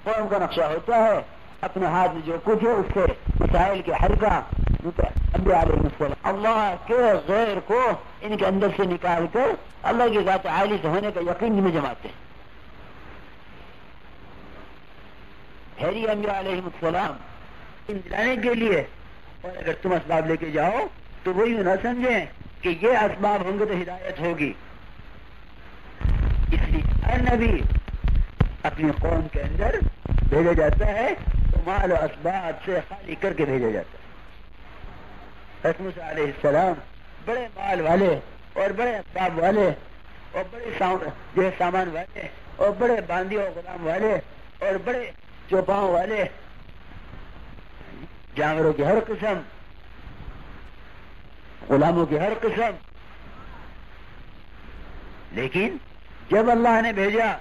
قوم کا نقشہ ہوتا ہے، اپنے ہاتھ میں جو کچھ ہے اس سے مسائل کے حل کا انبیاء علیہ السلام اللہ کے غیر کو ان کے اندر سے نکال کر اللہ کی ذات عالی سے ہونے کا یقین میں جماتے ہیں. پھر انبیاء علیہ السلام ان دلانے کے لیے، اور اگر تم اسباب لے کے جاؤ تو وہی نہ سمجھیں کہ یہ اسباب ہوں گے تو ہدایت ہوگی. اس لیے ہر نبی اپنی قوم کے اندر بھیجا جاتا ہے تو مال و اسباب سے خالی کر کے بھیجا جاتا ہے. حضرت موسیٰ علیہ السلام بڑے مال والے اور بڑے اسباب والے اور بڑے سامان والے اور بڑے باندی اور غلام والے اور بڑے چوپاؤں والے، جانوروں کی ہر قسم، غلاموں کی ہر قسم. لیکن جب اللہ نے بھیجا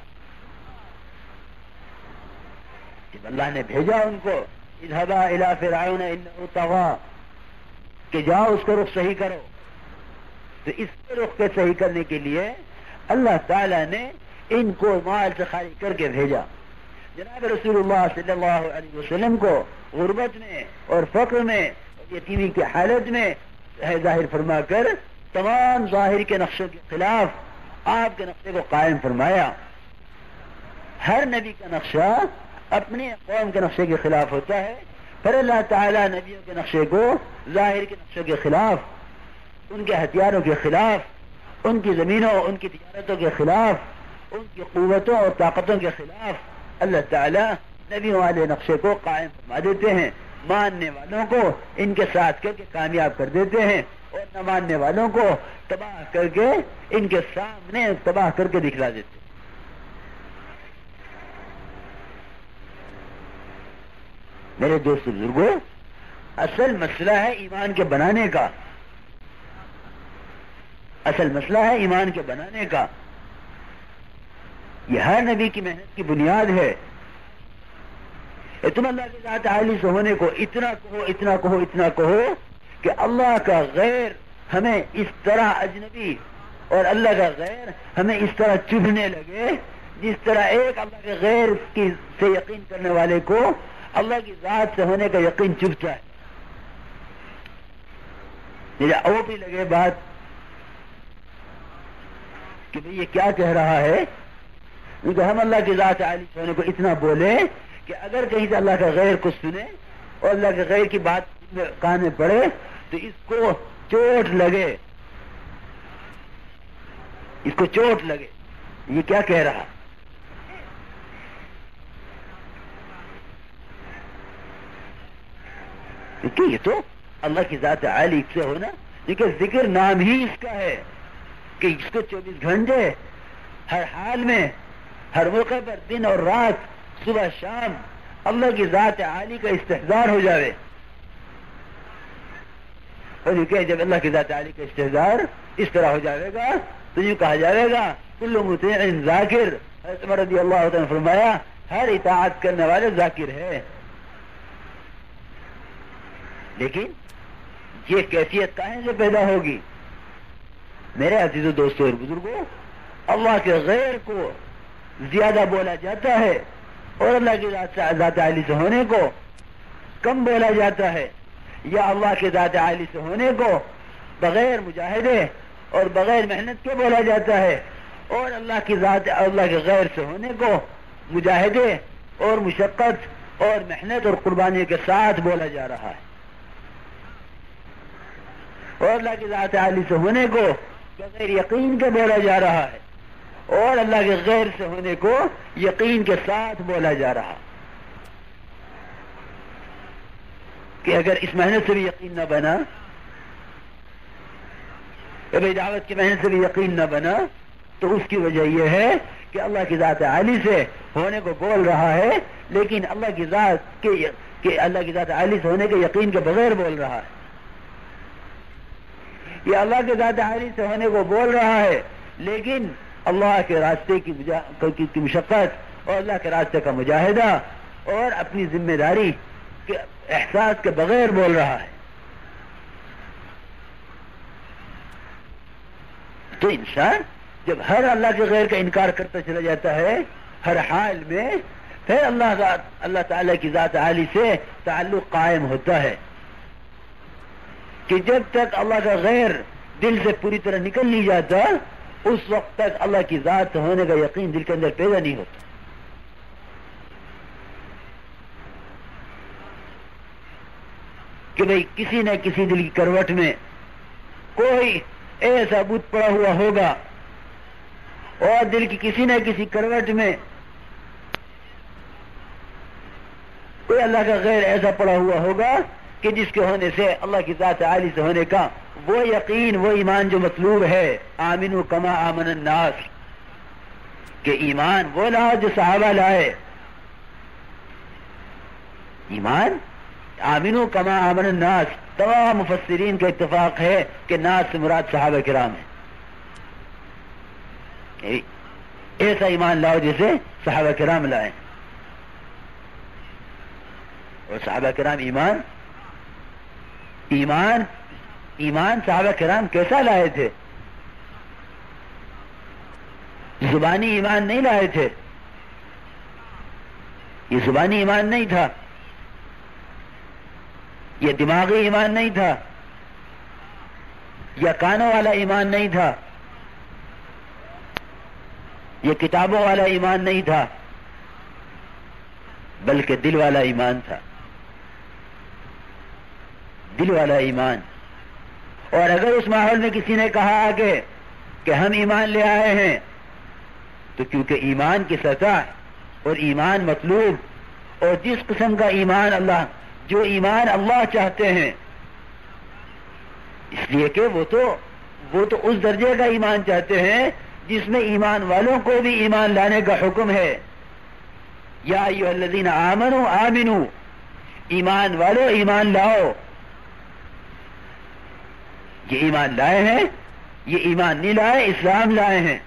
ان کو اذهبا الى فرعون انه طغى کہ جاؤ اس کو رخ صحیح کرو، تو اس کے رخ کے صحیح کرنے کے لیے اللہ تعالی نے ان کو مال سے خالی کر کے بھیجا. جناب رسول اللہ صلی اللہ علیہ وسلم کو غربت میں اور فقر میں یتیمی کی حالت میں ظاہر فرما کر تمام ظاہر کے نقشوں کے خلاف آپ کے نقشے کو قائم فرمایا. ہر نبی کا نقشہ اپنے قوم کے نقشے کے خلاف ہوتا ہے، پھر اللہ تعالیٰ نبیوں کے نقشے کو ظاہر کے نقشوں کے خلاف، ان کے ہتھیاروں کے خلاف، ان کی زمینوں، ان کی تجارتوں کے خلاف، ان کی قوتوں اور طاقتوں کے خلاف اللہ تعالیٰ نبیوں والے نقشے کو قائم فرما دیتے ہیں. ماننے والوں کو ان کے ساتھ کر کے کامیاب کر دیتے ہیں اور نہ ماننے والوں کو تباہ کر کے ان کے سامنے تباہ کر کے دکھلا دیتے ہیں. میرے دوست بزرگوں، اصل مسئلہ ہے ایمان کے بنانے کا. اصل مسئلہ ہے ایمان کے بنانے کا. یہ ہر نبی کی محنت کی بنیاد ہے. تم اللہ کی ذات عالی سے ہونے کو اتنا کہو کہ اللہ کا غیر ہمیں اس طرح اجنبی اور اللہ کا غیر ہمیں اس طرح چبھنے لگے جس طرح ایک اللہ کے غیر کی سے یقین کرنے والے کو اللہ کی ذات سے ہونے کا یقین چبھتا ہے. وہ بھی لگے بات کہ بھئی یہ کیا کہہ رہا ہے، کیونکہ ہم اللہ کی ذات عالی سے ہونے کو اتنا بولے کہ اگر کہیں سے اللہ کا غیر کو سنے اور اللہ کے غیر کی بات کان میں پڑے تو اس کو چوٹ لگے، یہ کیا کہہ رہا. یہ تو اللہ کی ذات عالی سے ہونا، لیکن ذکر نام ہی اس کا ہے کہ اس کو 24 گھنٹے ہر حال میں، ہر موقع پر، دن اور رات، صبح شام اللہ کی ذات عالی کا استحضار ہو جاوے. اور یہ کہ جب اللہ کی ذات عالی کا استحضار اس طرح ہو جاوے گا تو یہ کہا جاوے گا کل مطیع ذاکر. حضرت عمر رضی اللہ عنہ نے فرمایا ہر اطاعت کرنے والے ذاکر ہے. لیکن یہ کیفیت کہاں سے پیدا ہوگی؟ میرے عزیزو دوستو اور بزرگوں، اللہ کے غیر کو زیادہ بولا جاتا ہے اور اللہ کی ذات عالی سے ہونے کو کم بولا جاتا ہے، یا اللہ کی ذات عالی سے ہونے کو بغیر مجاہدے اور بغیر محنت کے بولا جاتا ہے، اور اللہ کی ذات اللہ کے غیر سے ہونے کو مجاہدے اور مشقت اور محنت اور قربانی کے ساتھ بولا جا رہا ہے. اور اللہ کی ذات عالی سے ہونے کو بغیر یقین کے بولا جا رہا ہے، اور اللہ کے غیر سے ہونے کو یقین کے ساتھ بولا جا رہا کہ اگر اس محنت سے بھی یقین نہ بنا، دعوت کی محنت سے بھی یقین نہ بنا، تو اس کی وجہ یہ ہے کہ اللہ کی ذات عالی سے ہونے کو بول رہا ہے لیکن اللہ کی ذات عالی سے ہونے کے یقین کے بغیر بول رہا ہے. یہ اللہ کے ذات عالی سے ہونے کو بول رہا ہے لیکن اللہ کے راستے کی مشقت اور اللہ کے راستے کا مجاہدہ اور اپنی ذمہ داری کے احساس کے بغیر بول رہا ہے. تو انسان جب ہر اللہ کے غیر کا انکار کرتا چلا جاتا ہے، ہر حال میں پھر اللہ تعالیٰ کی ذات عالی سے تعلق قائم ہوتا ہے کہ جب تک اللہ کا غیر دل سے پوری طرح نکل نہیں جاتا اس وقت تک اللہ کی ذات ہونے کا یقین دل کے اندر پیدا نہیں ہوتا. کہ بھئی کسی نہ کسی دل کی کروٹ میں کوئی ایسا بت پڑا ہوا ہوگا اور دل کی کسی نہ کسی کروٹ میں کوئی اللہ کا غیر ایسا پڑا ہوا ہوگا کہ جس کے ہونے سے اللہ کی ذات عالی سے ہونے کا وہ یقین وہ ایمان جو مطلوب ہے. آمنو کما آمن الناس کہ ایمان وہ لاؤ جو صحابہ لائے. ایمان آمنو کما آمن الناس تمام مفسرین کا اتفاق ہے کہ ناس سے مراد صحابہ کرام ہے. ایسا ایمان لاؤ جیسے صحابہ کرام لائے. اور صحابہ کرام ایمان صحابہ کرام کیسا لائے تھے؟ زبانی ایمان نہیں لائے تھے. یہ زبانی ایمان نہیں تھا, یہ دماغی ایمان نہیں تھا, یہ کانوں والا ایمان نہیں تھا, یہ کتابوں والا ایمان نہیں تھا, بلکہ دل والا ایمان تھا. دل والا ایمان. اور اگر اس ماحول میں کسی نے کہا کہ ہم ایمان لے آئے ہیں تو کیونکہ ایمان کی سطح اور ایمان مطلوب اور جس قسم کا ایمان جو ایمان اللہ چاہتے ہیں, اس لیے کہ وہ تو اس درجے کا ایمان چاہتے ہیں جس میں ایمان والوں کو بھی ایمان لانے کا حکم ہے. یا ایھا الذین آمنوا آمنوا, ایمان والو ایمان لاؤ. یہ ایمان لائے ہیں, یہ ایمان نہیں لائے, اسلام لائے ہیں.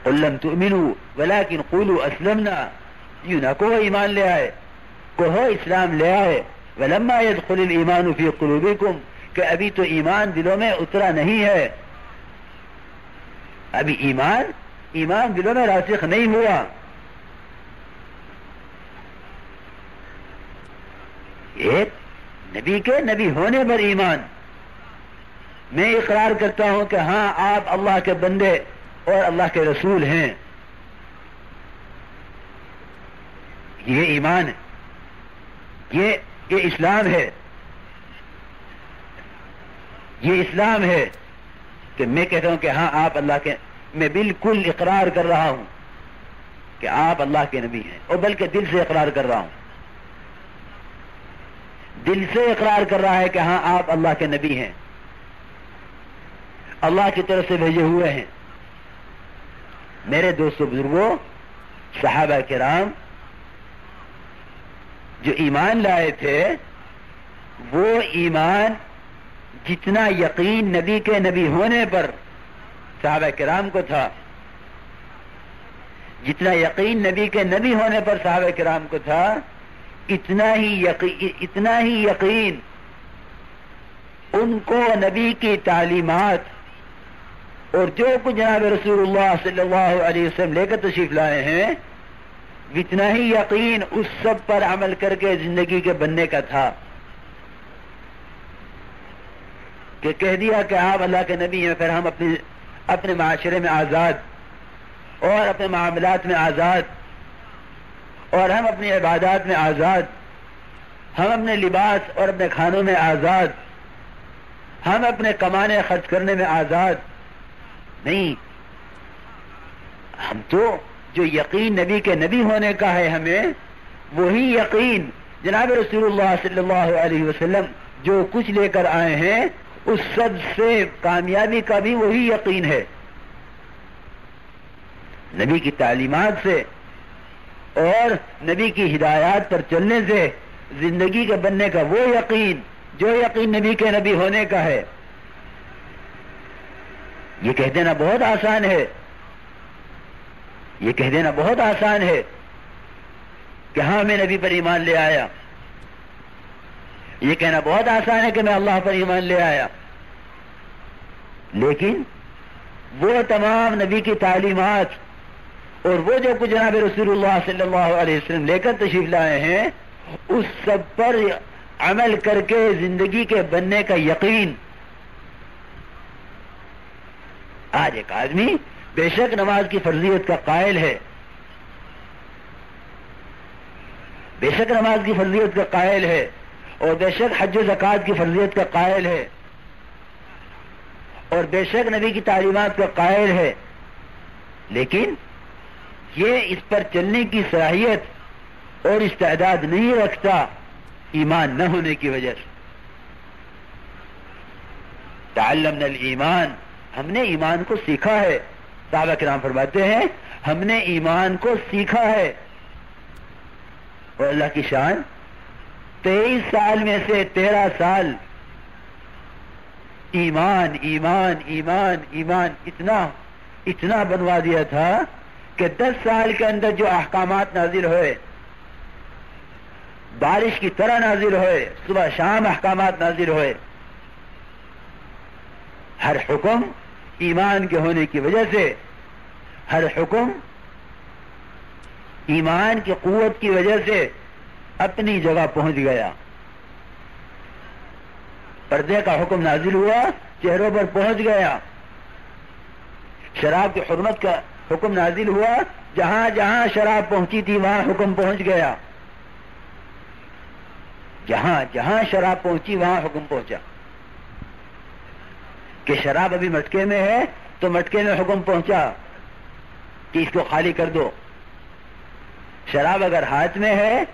قل لم تؤمنوا ولكن قولوا اسلمنا, یوں نہ کہو ایمان لے آئے, کہو اسلام لے آئے. ولما يدخل الایمان فی قلوبکم, کہ ابھی تو ایمان دلوں میں اترا نہیں ہے, ابھی ایمان دلوں میں راسخ نہیں ہوا. ایک نبی کے نبی ہونے پر ایمان. میں اقرار کرتا ہوں کہ ہاں آپ اللہ کے بندے اور اللہ کے رسول ہیں, یہ ایمان ہے, یہ اسلام ہے. یہ اسلام ہے کہ میں کہتا ہوں کہ ہاں آپ اللہ کے, میں بالکل اقرار کر رہا ہوں کہ آپ اللہ کے نبی ہیں, اور بلکہ دل سے اقرار کر رہا ہوں, دل سے اقرار کر رہا ہے کہ ہاں آپ اللہ کے نبی ہیں, اللہ کی طرف سے بھیجے ہوئے ہیں. میرے دوستو بزرگوں, صحابہ کرام جو ایمان لائے تھے وہ ایمان جتنا یقین نبی کے نبی ہونے پر صحابہ کرام کو تھا, جتنا یقین نبی کے نبی ہونے پر صحابہ کرام کو تھا, اتنا ہی یقین ان کو نبی کی تعلیمات اور جو کچھ جناب رسول اللہ صلی اللہ علیہ وسلم لے کر تشریف لائے ہیں, اتنا ہی یقین اس سب پر عمل کر کے زندگی کے بننے کا تھا. کہ کہہ دیا کہ آپ اللہ کے نبی ہیں, پھر ہم اپنے معاشرے میں آزاد اور اپنے معاملات میں آزاد اور ہم اپنی عبادات میں آزاد, ہم اپنے لباس اور اپنے کھانوں میں آزاد, ہم اپنے کمانے خرچ کرنے میں آزاد. نہیں, ہم تو جو یقین نبی کے نبی ہونے کا ہے ہمیں, وہی یقین جناب رسول اللہ صلی اللہ علیہ وسلم جو کچھ لے کر آئے ہیں اس سب سے کامیابی کا بھی وہی یقین ہے. نبی کی تعلیمات سے اور نبی کی ہدایات پر چلنے سے زندگی کے بننے کا وہ یقین جو یقین نبی کے نبی ہونے کا ہے. یہ کہہ دینا بہت آسان ہے, یہ کہہ دینا بہت آسان ہے کہ ہاں میں نبی پر ایمان لے آیا. یہ کہنا بہت آسان ہے کہ میں اللہ پر ایمان لے آیا. لیکن وہ تمام نبی کی تعلیمات اور وہ جو کچھ جناب رسول اللہ صلی اللہ علیہ وسلم لے کر تشریف لائے ہیں اس سب پر عمل کر کے زندگی کے بننے کا یقین. آج ایک آدمی بے شک نماز کی فرضیت کا قائل ہے، بے شک نماز کی فرضیت کا قائل ہے، اور بے شک حج و زکوٰۃ کی فرضیت کا قائل ہے، اور بے شک نبی کی تعلیمات کا قائل ہے، لیکن یہ اس پر چلنے کی صلاحیت اور استعداد نہیں رکھتا ایمان نہ ہونے کی وجہ سے. تعلمنا الایمان، ہم نے ایمان کو سیکھا ہے. صحابہ کرام فرماتے ہیں ہم نے ایمان کو سیکھا ہے. اور اللہ کی شان 23 سال میں سے 13 سال ایمان ایمان ایمان ایمان اتنا بنوا دیا تھا کہ 10 سال کے اندر جو احکامات نازل ہوئے، بارش کی طرح نازل ہوئے، صبح شام احکامات نازل ہوئے، ہر حکم ایمان کے ہونے کی وجہ سے، ہر حکم ایمان کی قوت کی وجہ سے اپنی جگہ پہنچ گیا. پردے کا حکم نازل ہوا، چہروں پر پہنچ گیا. شراب کی حرمت کا حکم نازل ہوا، جہاں جہاں شراب پہنچی تھی وہاں حکم پہنچ گیا. جہاں جہاں شراب پہنچی وہاں حکم پہنچا. کہ شراب ابھی مٹکے میں ہے تو مٹکے میں حکم پہنچا کہ اس کو خالی کر دو. شراب اگر ہاتھ میں ہے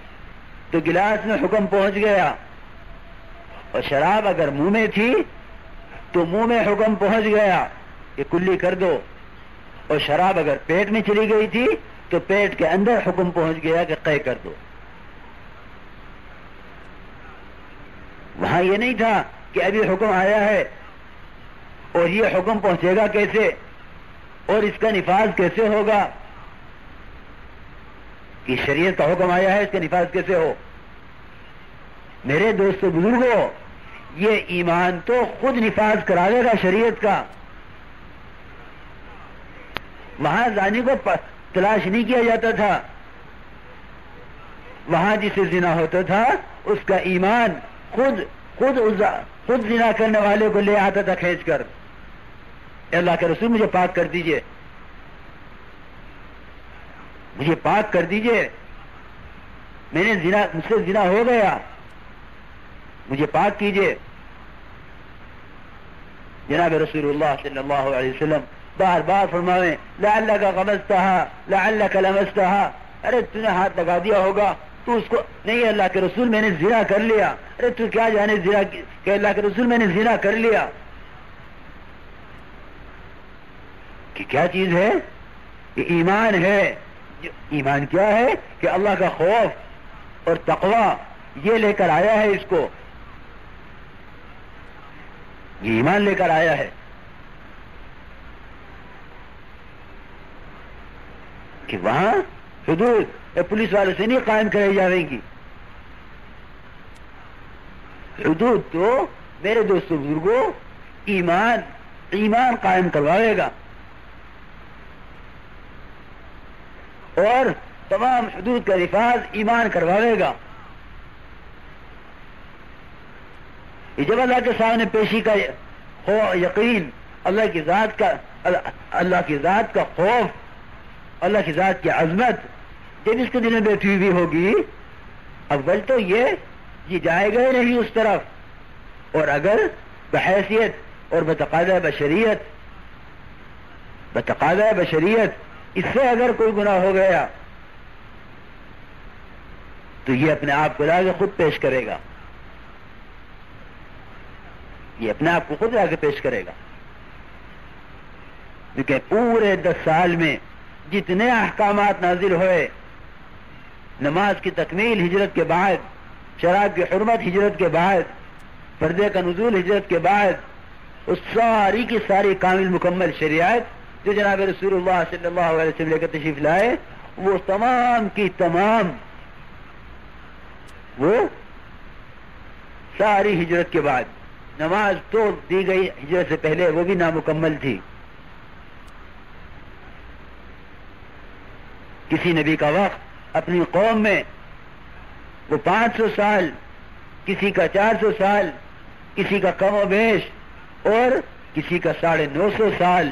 تو گلاس میں حکم پہنچ گیا، اور شراب اگر منہ میں تھی تو منہ میں حکم پہنچ گیا کہ کلی کر دو. اور شراب اگر پیٹ میں چلی گئی تھی تو پیٹ کے اندر حکم پہنچ گیا کہ قے کر دو. وہاں یہ نہیں تھا کہ ابھی حکم آیا ہے اور یہ حکم پہنچے گا کیسے اور اس کا نفاذ کیسے ہوگا، کہ شریعت کا حکم آیا ہے اس کا نفاذ کیسے ہو. میرے دوستو بزرگوں، یہ ایمان تو خود نفاذ کراوے گا شریعت کا. وہاں زانی کو تلاش نہیں کیا جاتا تھا، وہاں جسے زنا ہوتا تھا اس کا ایمان خود زنا کرنے والے کو لے آتا تھا کھینچ کر. اللہ کے رسول مجھے پاک کر دیجئے، مجھے پاک کر دیجئے، مجھ سے زنا ہو گیا، مجھے پاک کیجئے. جناب رسول اللہ صلی اللہ علیہ وسلم بار بار فرمائیں لعلک غمزتہا لعلک لمستہا. ارے تو نے ہاتھ لگا دیا ہوگا، تو اس کو نہیں. اللہ کے رسول میں نے زنا کر لیا. ارے تو کیا جانے زنا کہ اللہ کے رسول میں نے زنا کر لیا. کہ کیا چیز ہے؟ کہ ایمان ہے. ایمان کیا ہے؟ کہ اللہ کا خوف اور تقوی یہ لے کر آیا ہے اس کو، یہ ایمان لے کر آیا ہے. کہ وہاں حدود پولیس والے سے نہیں قائم کرائی جائیں گی. حدود تو میرے دوستوں بزرگوں ایمان قائم کروائے گا، اور تمام حدود کا نفاذ ایمان کروائے گا. یہ جب اللہ کے سامنے پیشی کا یقین، اللہ کی ذات کا خوف، اللہ کی ذات کی عظمت جب اس کے دل میں بیٹھی ہوئی ہوگی، اول تو یہ جائے گا ہی نہیں اس طرف. اور اگر بحیثیت اور بتقاضۂ بشریت اس سے اگر کوئی گناہ ہو گیا تو یہ اپنے آپ کو لا کے خود پیش کرے گا، یہ اپنے آپ کو خود لا کے پیش کرے گا. کیونکہ پورے 10 سال میں جتنے احکامات نازل ہوئے، نماز کی تکمیل ہجرت کے بعد، شراب کی حرمت ہجرت کے بعد، پردے کا نزول ہجرت کے بعد، اس ساری کی ساری کامل مکمل شریعت جو جناب رسول اللہ صلی اللہ علیہ وسلم لے کر تشریف لائے، وہ تمام کی تمام وہ ساری ہجرت کے بعد. نماز تو دی گئی ہجرت سے پہلے، وہ بھی نامکمل تھی. کسی نبی کا وقت اپنی قوم میں وہ 500 سال، کسی کا 400 سال، کسی کا کم و بیش، اور کسی کا 950 سال،